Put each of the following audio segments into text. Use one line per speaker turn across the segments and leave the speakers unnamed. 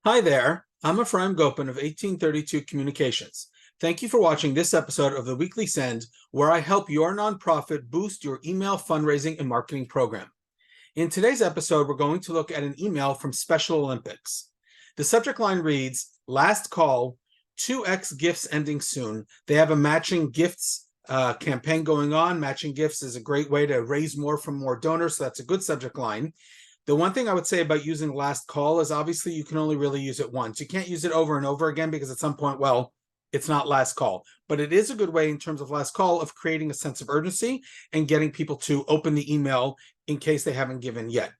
Hi there, I'm Ephraim Gopin of 1832 Communications. Thank you for watching this episode of the Weekly Send, where I help your nonprofit boost your email fundraising and marketing program. In today's episode, we're going to look at an email from Special Olympics. The subject line reads, "Last call, 2x gifts ending soon." They have a matching gifts campaign going on. Matching gifts is a great way to raise more from more donors, so that's a good subject line. The one thing I would say about using last call is obviously you can only really use it once. You can't use it over and over again because at some point, well, it's not last call. But it is a good way in terms of last call of creating a sense of urgency and getting people to open the email in case they haven't given yet.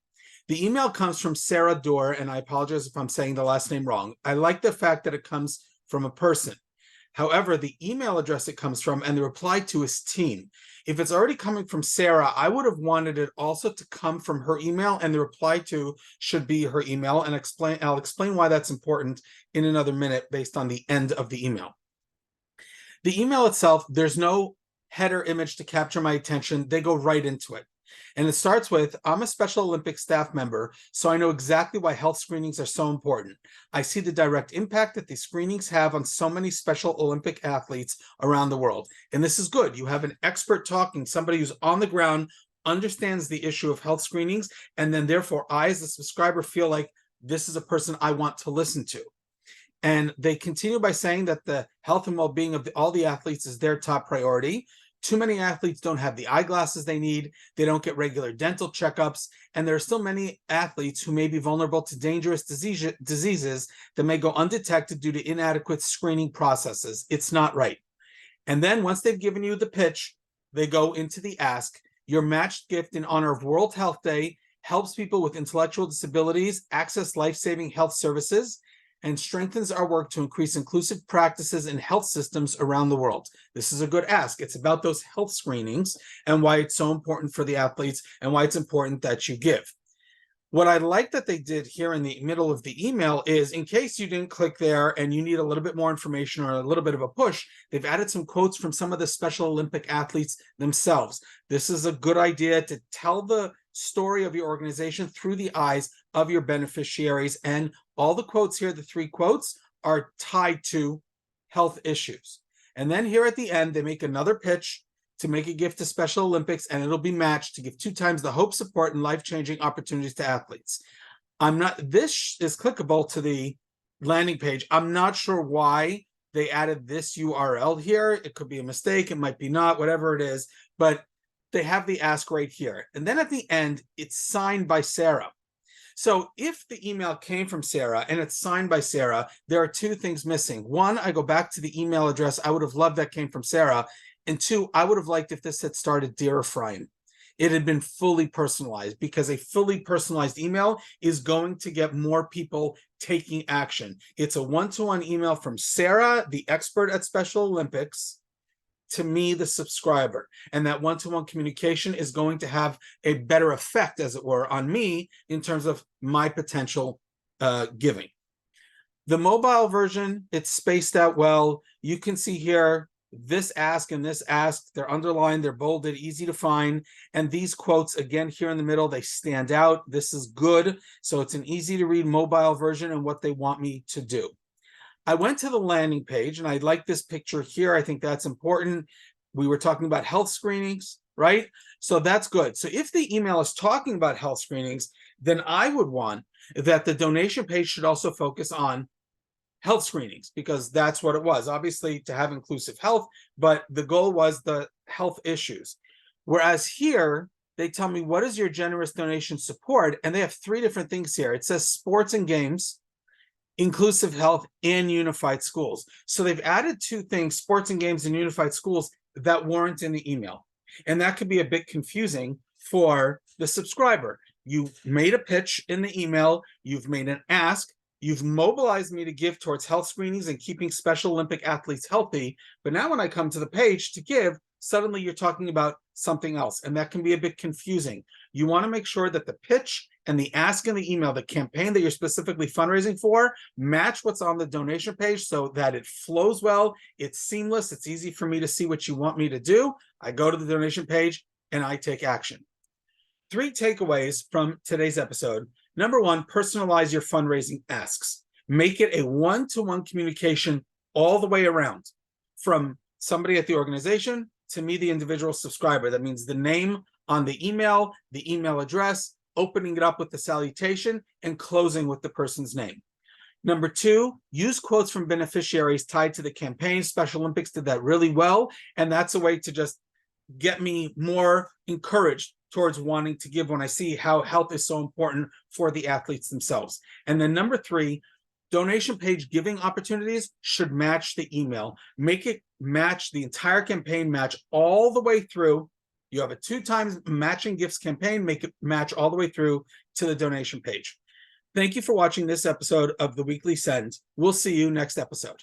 The email comes from Sarah Dorr, and I apologize if I'm saying the last name wrong. I like the fact that it comes from a person. However, the email address it comes from and the reply to is teen. If it's already coming from Sarah, I would have wanted it also to come from her email, and the reply to should be her email. And I'll explain why that's important in another minute based on the end of the email. The email itself, there's no header image to capture my attention. They go right into it. And it starts with, "I'm a Special Olympics staff member, so I know exactly why health screenings are so important. I see the direct impact that these screenings have on so many Special Olympic athletes around the world." And this is good. You have an expert talking, somebody who's on the ground, understands the issue of health screenings, and then therefore I, as a subscriber, feel like this is a person I want to listen to. And they continue by saying that the health and well-being of all the athletes is their top priority. Too many athletes don't have the eyeglasses they need. They don't get regular dental checkups. And there are still many athletes who may be vulnerable to dangerous diseases that may go undetected due to inadequate screening processes. It's not right. And then once they've given you the pitch, they go into the ask. Your matched gift in honor of World Health Day helps people with intellectual disabilities access life-saving health services and strengthens our work to increase inclusive practices in health systems around the world. This is a good ask. It's about those health screenings and why it's so important for the athletes and why it's important that you give. What I like that they did here in the middle of the email is, in case you didn't click there and you need a little bit more information or a little bit of a push, they've added some quotes from some of the Special Olympic athletes themselves. This is a good idea to tell the story of your organization through the eyes of your beneficiaries. And all the quotes here, the three quotes, are tied to health issues. And then here at the end, they make another pitch to make a gift to Special Olympics, and it'll be matched to give 2 times the hope, support, and life-changing opportunities to athletes. This is clickable to the landing page. I'm not sure why they added this URL here. It could be a mistake. It might be not, whatever it is, but they have the ask right here. And then at the end, it's signed by Sarah. So if the email came from Sarah and it's signed by Sarah, there are 2 things missing. One, I go back to the email address. I would have loved that came from Sarah. And 2, I would have liked if this had started "Dear Ephraim." It had been fully personalized, because a fully personalized email is going to get more people taking action. It's a one-to-one email from Sarah, the expert at Special Olympics, to me, the subscriber. And that one-to-one communication is going to have a better effect, as it were, on me in terms of my potential giving. The mobile version, it's spaced out well. You can see here, this ask and this ask, they're underlined, they're bolded, easy to find. And these quotes, again, here in the middle, they stand out. This is good. So it's an easy to read mobile version and what they want me to do. I went to the landing page, and I like this picture here. I think that's important. We were talking about health screenings, right? So that's good. So if the email is talking about health screenings, then I would want that the donation page should also focus on health screenings, because that's what it was, obviously to have inclusive health, but the goal was the health issues. Whereas here, they tell me, what is your generous donation support? And they have 3 different things here. It says sports and games, inclusive health, and unified schools. So they've added 2 things, sports and games and unified schools, that weren't in the email. And that could be a bit confusing for the subscriber. You made a pitch in the email, you've made an ask, you've mobilized me to give towards health screenings and keeping Special Olympic athletes healthy. But now when I come to the page to give, suddenly you're talking about something else. And that can be a bit confusing. You want to make sure that the pitch and the ask in the email, the campaign that you're specifically fundraising for, match what's on the donation page so that it flows well, it's seamless, it's easy for me to see what you want me to do. I go to the donation page and I take action. 3 takeaways from today's episode. Number 1, personalize your fundraising asks. Make it a one-to-one communication all the way around, from somebody at the organization to me, the individual subscriber. That means the name on the email address, opening it up with the salutation, and closing with the person's name. Number 2, use quotes from beneficiaries tied to the campaign. Special Olympics did that really well, and that's a way to just get me more encouraged towards wanting to give when I see how health is so important for the athletes themselves. And then number 3, donation page giving opportunities should match the email. Make it match the entire campaign, match all the way through. You have a 2 times matching gifts campaign, make it match all the way through to the donation page. Thank you for watching this episode of The Weekly Send. We'll see you next episode.